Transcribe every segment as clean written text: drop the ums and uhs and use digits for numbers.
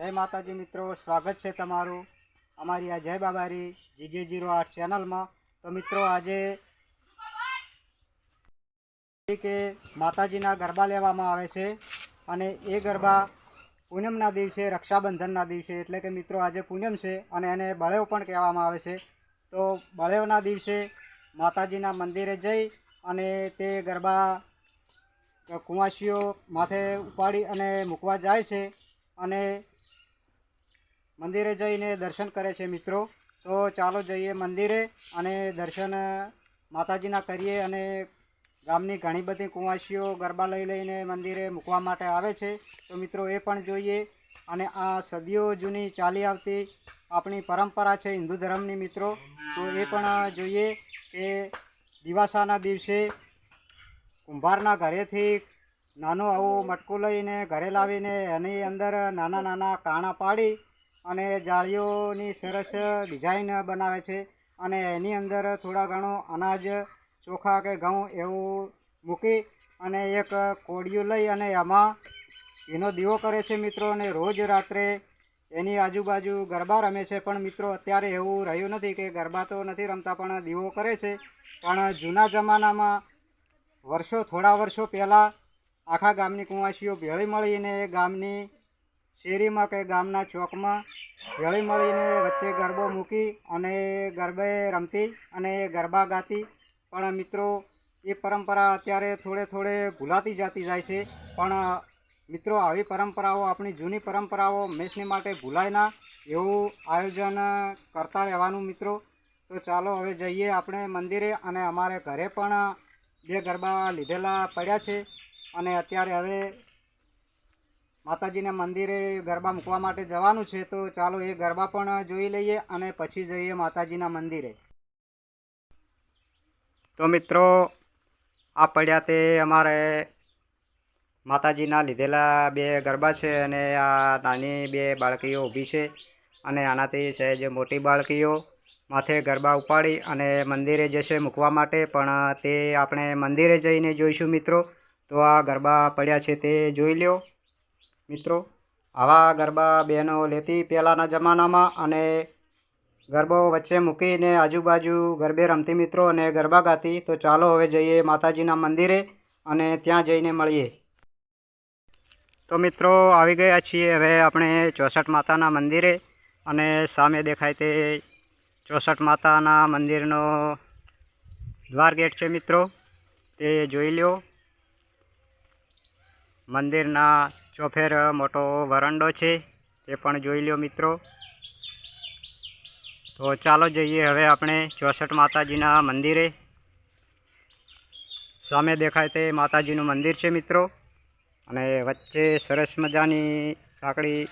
જય માતાજી મિત્રો, સ્વાગત છે તમારું અમારી આ જય બાબારી GJ08 ચેનલમાં। તો મિત્રો આજે કે માતાજીના ગરબા લેવામાં આવે છે અને એ ગરબા પૂનમના દિવસે, રક્ષાબંધનના દિવસે, એટલે કે મિત્રો આજે પૂનમ છે અને એને બળેવ પણ કહેવામાં આવે છે। તો બળેવના દિવસે માતાજીના મંદિરે જઈ અને તે ગરબા કુંવાસીઓ માથે ઉપાડી અને મૂકવા જાય છે અને મંદિરે જઈને દર્શન કરે છે મિત્રો। તો ચાલો જઈએ મંદિરે અને દર્શન માતાજીના કરીએ। અને ગામની ઘણી બધી કુંવાસીઓ ગરબા લઈને મંદિરે મૂકવા માટે આવે છે, તો મિત્રો એ પણ જોઈએ। અને આ સદીઓ જૂની ચાલી આવતી આપણી પરંપરા છે હિન્દુ ધર્મની મિત્રો, તો એ પણ જોઈએ કે દિવાસાના દિવસે કુંભારના ઘરેથી નાનું આવું મટકું લઈને ઘરે લાવીને એની અંદર નાના નાના કાણા પાડી અને જાળીઓની સરસ ડિઝાઇન બનાવે છે અને એની અંદર થોડા ઘણું અનાજ, ચોખા કે ઘઉં એવું મૂકી અને એક કોડિયું લઈ અને એમાં એનો દીવો કરે છે મિત્રો। અને રોજ રાત્રે એની આજુબાજુ ગરબા રમે છે, પણ મિત્રો અત્યારે એવું રહ્યું નથી કે ગરબા તો નથી રમતા પણ દીવો કરે છે। પણ જૂના જમાનામાં થોડા વર્ષો પહેલાં આખા ગામની કુંવાસીઓ ભેળી મળીને ગામની શેરીમાં કે ગામના ચોકમાં ભેળી મળીને વચ્ચે ગરબો મૂકી અને ગરબે રમતી અને ગરબા ગાતી। પણ મિત્રો એ પરંપરા અત્યારે થોડે ભૂલાતી જતી જાય છે, પણ મિત્રો આવી પરંપરાઓ, આપણી જૂની પરંપરાઓ હંમેશની માટે ભૂલાય ના એવું આયોજન કરતા રહેવાનું મિત્રો। તો ચાલો હવે જઈએ આપણે મંદિરે। અને અમારે ઘરે પણ 2 ગરબા લીધેલા પડ્યા છે અને અત્યારે હવે માતાજીના મંદિરે ગરબા મૂકવા માટે જવાનું છે, તો ચાલો એ ગરબા પણ જોઈ લઈએ અને પછી જઈએ માતાજીના મંદિરે। તો મિત્રો આ પડ્યા તે અમારે માતાજીના લીધેલા 2 ગરબા છે અને આ નાની 2 બાળકીઓ ઊભી છે અને આનાથી સહેજ મોટી બાળકીઓ માથે ગરબા ઉપાડી અને મંદિરે જશે મૂકવા માટે, પણ તે આપણે મંદિરે જઈને જોઈશું મિત્રો। તો આ ગરબા પડ્યા છે તે જોઈ લ્યો મિત્રો। આવા ગરબા બહેનો લેતી પહેલાંના જમાનામાં અને ગરબો વચ્ચે મૂકીને આજુબાજુ ગરબે રમતી મિત્રો અને ગરબા ગાતી। તો ચાલો હવે જઈએ માતાજીના મંદિરે અને ત્યાં જઈને મળીએ। તો મિત્રો આવી ગયા છીએ હવે આપણે 64 માતાના મંદિરે અને સામે દેખાય તે 64 માતાના મંદિરનો દ્વાર ગેટ છે મિત્રો, તે જોઈ લ્યો। મંદિરના ચોફેર મોટો વરંડો છે, તે પણ જોઈ લ્યો મિત્રો। તો ચાલો જઈએ હવે આપણે 64 માતાજીના મંદિરે। સામે દેખાય તે માતાજીનું મંદિર છે મિત્રો અને વચ્ચે સરસ મજાની સાંકડી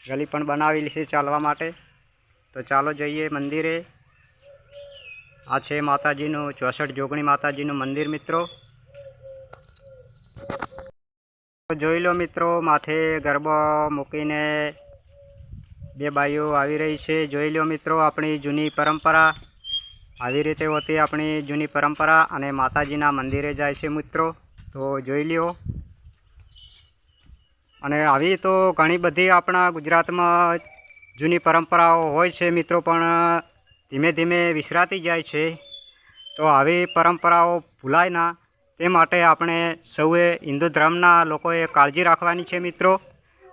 ગલી પણ બનાવેલી છે ચાલવા માટે। તો ચાલો જઈએ મંદિરે। આ છે માતાજીનું 64 જોગણી માતાજીનું મંદિર મિત્રો। જોઈ લો મિત્રો, માથે ગરબો મૂકીને 2 બાઈઓ આવી રહી છે, જોઈ લો મિત્રો। આપણી જૂની પરંપરા આવી રીતે હોતી, આપણી જૂની પરંપરા। અને માતાજીના મંદિરે જાય છે મિત્રો, તો જોઈ લ્યો। અને આવી તો ઘણી બધી આપણા ગુજરાતમાં જૂની પરંપરાઓ હોય છે મિત્રો, પણ ધીમે ધીમે વિસરાતી જાય છે। તો આવી પરંપરાઓ ભૂલાય ના તે માટે આપણે સૌએ હિન્દુ ધર્મના લોકોએ કાળજી રાખવાની છે મિત્રો।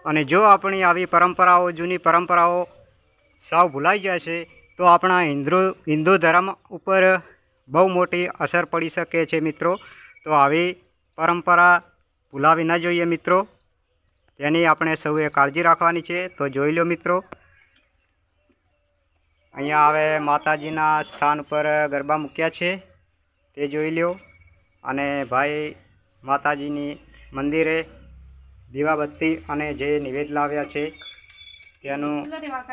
અને જો આપણી આવી પરંપરાઓ, જૂની પરંપરાઓ સાવ ભૂલાઈ જાય છે તો આપણા હિન્દુ ધર્મ ઉપર બહુ મોટી અસર પડી શકે છે મિત્રો। તો આવી પરંપરા ભૂલાવી ન જોઈએ મિત્રો, તેની આપણે સૌએ કાળજી રાખવાની છે। તો જોઈ લો મિત્રો, અહીંયા હવે માતાજીના સ્થાન પર ગરબા મૂક્યા છે, તે જોઈ લ્યો। અને ભાઈ માતાજીની મંદિરે દીવાબત્તી અને જે નિવેદ લાવ્યા છે તેનું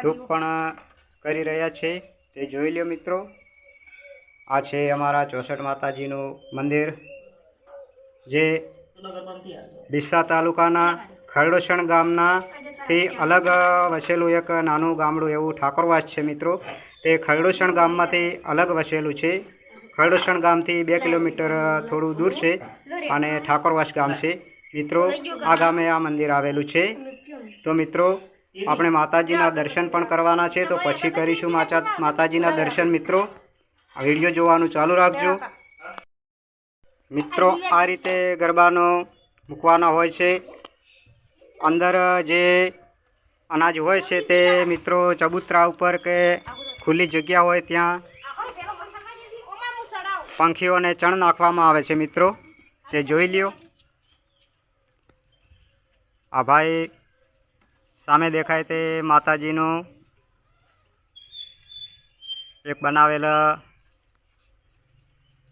ધૂપ પણ કરી રહ્યા છે, તે જોઈ લ્યો મિત્રો। આ છે અમારા 64 માતાજીનું મંદિર, જે ડીસા તાલુકાના ખરડોસણ ગામનાથી અલગ વસેલું એક નાનું ગામડું એવું ઠાકોરવાસ છે મિત્રો। તે ખરડોસણ ગામમાંથી અલગ વસેલું છે। ખરડોસણ ગામથી 2 કિલોમીટર થોડું દૂર છે અને ઠાકોરવાસ ગામ છે મિત્રો। આ ગામે આ મંદિર આવેલું છે। તો મિત્રો આપણે માતાજીના દર્શન પણ કરવાના છે, તો પછી કરીશું માતાજીના દર્શન મિત્રો. આ વિડીયો જોવાનું ચાલુ રાખજો મિત્રો. આ રીતે ગરબાનો મૂકવાના હોય છે. અંદર જે અનાજ હોય છે તે મિત્રો ચબૂતરા ઉપર કે ખુલ્લી જગ્યા હોય ત્યાં પંખીઓને ચણ નાખવામાં આવે છે મિત્રો. તે જોઈ લ્યો. આ ભાઈ સામે દેખાય તે માતાજીનું એક બનાવેલ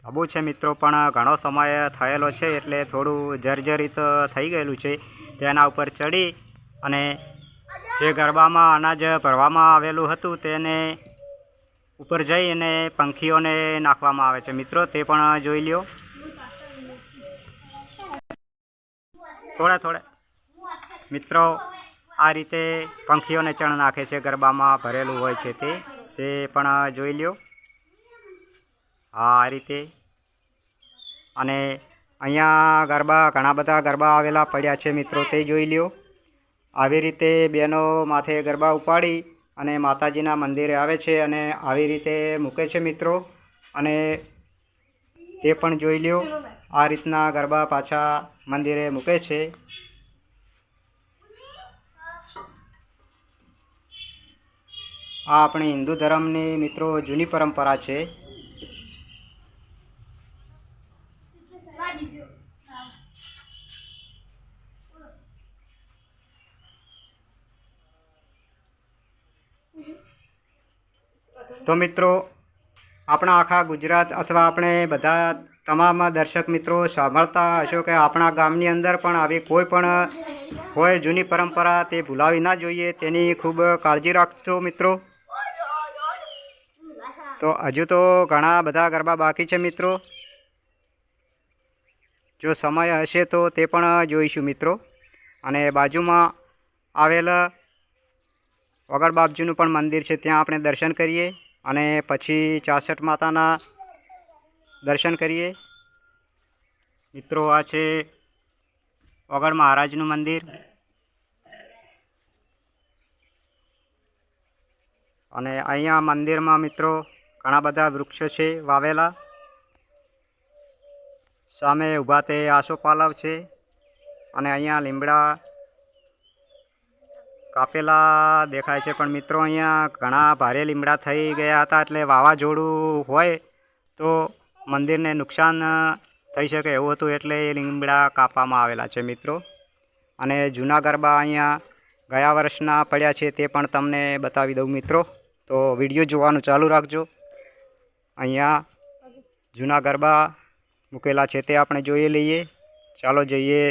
ધાબુ છે મિત્રો, પણ ઘણો સમય થયેલો છે એટલે થોડું જર્જરિત થઈ ગયેલું છે. તેના ઉપર ચડી અને જે ગરબામાં અનાજ ભરવામાં આવેલું હતું તેને ઉપર જઈ અને પંખીઓને નાખવામાં આવે છે મિત્રો. તે પણ જોઈ લ્યો. થોડા મિત્રો આ રીતે પંખીઓને ચણ નાખે છે. ગરબામાં ભરેલું હોય છે તે પણ જોઈ લ્યો. આ રીતે. અને અહીંયા ગરબા ઘણા બધા ગરબા આવેલા પડ્યા છે મિત્રો, તે જોઈ લ્યો. આવી રીતે બહેનો માથે ગરબા ઉપાડી અને માતાજીના મંદિરે આવે છે અને આવી રીતે મૂકે છે મિત્રો. અને તે પણ જોઈ લ્યો. આ રીતના ગરબા પાછા મંદિરે મૂકે છે. આ આપણી હિન્દુ ધર્મની મિત્રો જૂની પરંપરા છે. તો મિત્રો આપણા આખા ગુજરાત અથવા આપણે બધા તમામ દર્શક મિત્રો સાંભળતા હશો કે આપણા ગામની અંદર પણ આવી કોઈ પણ હોય જૂની પરંપરા તે ભૂલાવી ના જોઈએ. તેની ખૂબ કાળજી રાખજો મિત્રો. તો હજુ તો ઘણા બધા ગરબા બાકી છે મિત્રો. જો સમય હશે તો તે પણ જોઈશું મિત્રો. અને બાજુમાં આવેલ વગર બાપજીનું પણ મંદિર છે, ત્યાં આપણે દર્શન કરીએ અને પછી 64 માતાના દર્શન કરીએ મિત્રો. આ છે વગર મહારાજનું મંદિર. અને અહીંયા મંદિરમાં મિત્રો ઘણા બધા વૃક્ષો છે વાવેલા. સામે ઊભા તે આસોપાલવ છે અને અહીંયા લીમડા કાપેલા દેખાય છે. પણ મિત્રો અહીંયા ઘણા ભારે લીમડા થઈ ગયા હતા, એટલે વાવાઝોડું હોય તો મંદિરને નુકસાન થઈ શકે એવું હતું, એટલે એ લીમડા કાપવામાં આવેલા છે મિત્રો. અને જૂના ગરબા અહીંયા ગયા વર્ષના પડ્યા છે તે પણ તમને બતાવી દઉં મિત્રો. તો વિડીયો જોવાનું ચાલુ રાખજો. અહીંયા જૂના ગરબા મૂકેલા છે તે આપણે જોઈ લઈએ. ચાલો જઈએ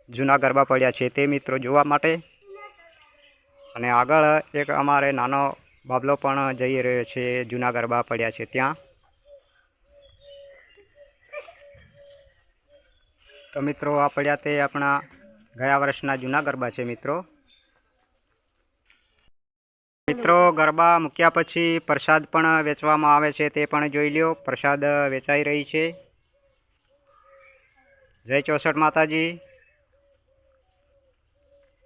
જૂના ગરબા પડ્યા છે તે મિત્રો જોવા માટે. અને આગળ એક અમારે નાનો બાબલો પણ જઈ રહ્યો છે જૂના ગરબા પડ્યા છે ત્યાં. તો મિત્રો આ પડ્યા તે આપણા ગયા વર્ષના જૂના ગરબા છે મિત્રો. મિત્રો ગરબા મૂક્યા પછી પ્રસાદ પણ વેચવામાં આવે છે, તે પણ જોઈ લ્યો. પ્રસાદ વેચાઈ રહી છે. જય 64 માતાજી.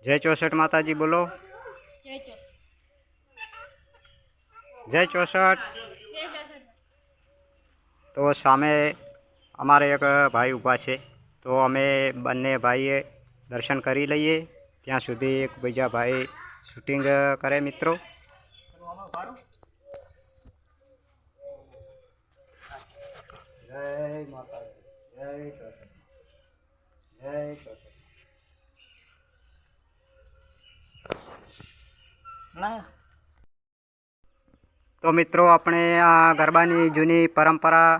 જય 64 માતાજી બોલો. જય 64. તો સામે અમારે એક ભાઈ ઊભા છે, તો અમે બંને ભાઈએ દર્શન કરી લઈએ. ત્યાં સુધી એક બીજા ભાઈ શૂટિંગ કરે મિત્રો. જય માતાજી. જય 64. જય 64. તો મિત્રો આપણે આ ગરબાની જૂની પરંપરા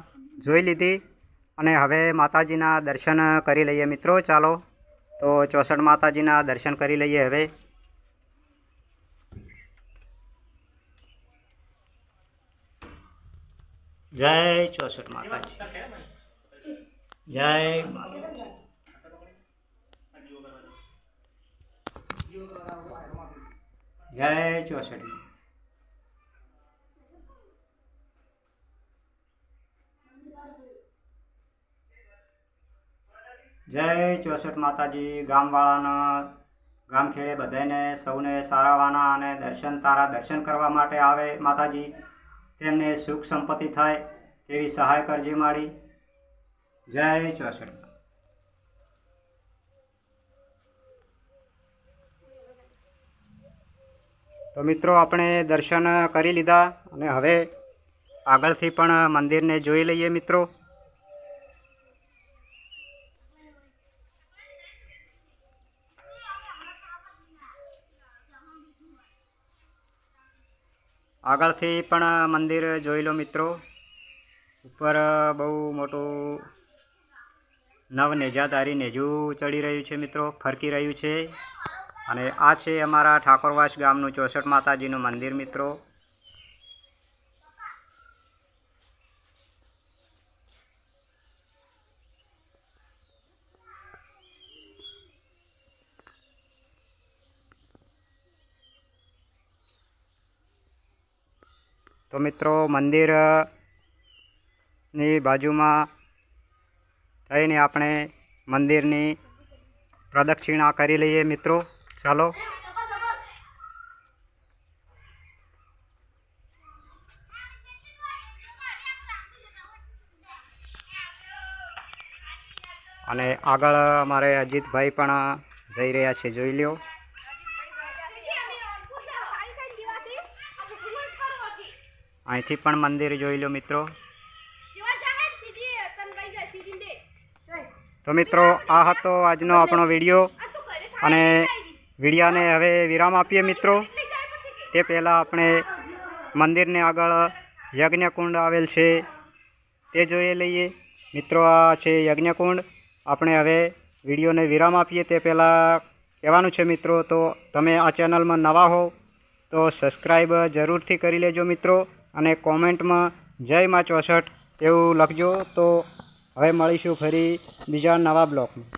જોઈ લીધી અને હવે માતાજીના દર્શન કરી લઈએ મિત્રો. ચાલો તો 64 માતાજીના દર્શન કરી લઈએ હવે. જય 64 માતાજી. જય માતાજી. જય 64. જય 64 માતાજી. ગામવાળાના ગામ ખેડે બધાને સૌને સારાવાના અને તારા દર્શન કરવા માટે આવે માતાજી, તેમને સુખ સંપત્તિ થાય તેવી સહાય કરજે મારી. જય ચોસઠ. તો મિત્રો આપણે દર્શન કરી લીધા અને હવે આગળથી પણ મંદિરને જોઈ લઈએ મિત્રો. આગળથી પણ મંદિર જોઈ લો મિત્રો. ઉપર બહુ મોટું નવનેજાધારી નેજું ચડી રહ્યું છે મિત્રો, ફરકી રહ્યું છે. અને આ છે અમારા ઠાકોરવાસ ગામનું ચોસઠ માતાજીનું મંદિર મિત્રો. તો મિત્રો મંદિરની બાજુમાં થઈને આપણે મંદિરની પ્રદક્ષિણા કરી લઈએ મિત્રો. ચાલો. અને આગળ અમારે અજીતભાઈ પણ જઈ રહ્યા છે, જોઈ લ્યો. અહીંથી પણ મંદિર જોઈ લો મિત્રો. તો મિત્રો આ હતો આજનો આપણો વિડીયો, અને વિડીયાને હવે વિરામ આપીએ મિત્રો. તે પહેલાં આપણે મંદિરને આગળ યજ્ઞકુંડ આવેલ છે તે જોઈ લઈએ મિત્રો. આ છે યજ્ઞકુંડ. આપણે હવે વિડીયોને વિરામ આપીએ તે પહેલાં કહેવાનું છે મિત્રો, તો તમે આ ચેનલમાં નવા હો તો સબસ્ક્રાઈબ જરૂરથી કરી લેજો મિત્રો, અને કોમેન્ટમાં જય માં 64 એવું લખજો. તો હવે મળીશું ફરી બીજા નવા બ્લોગમાં.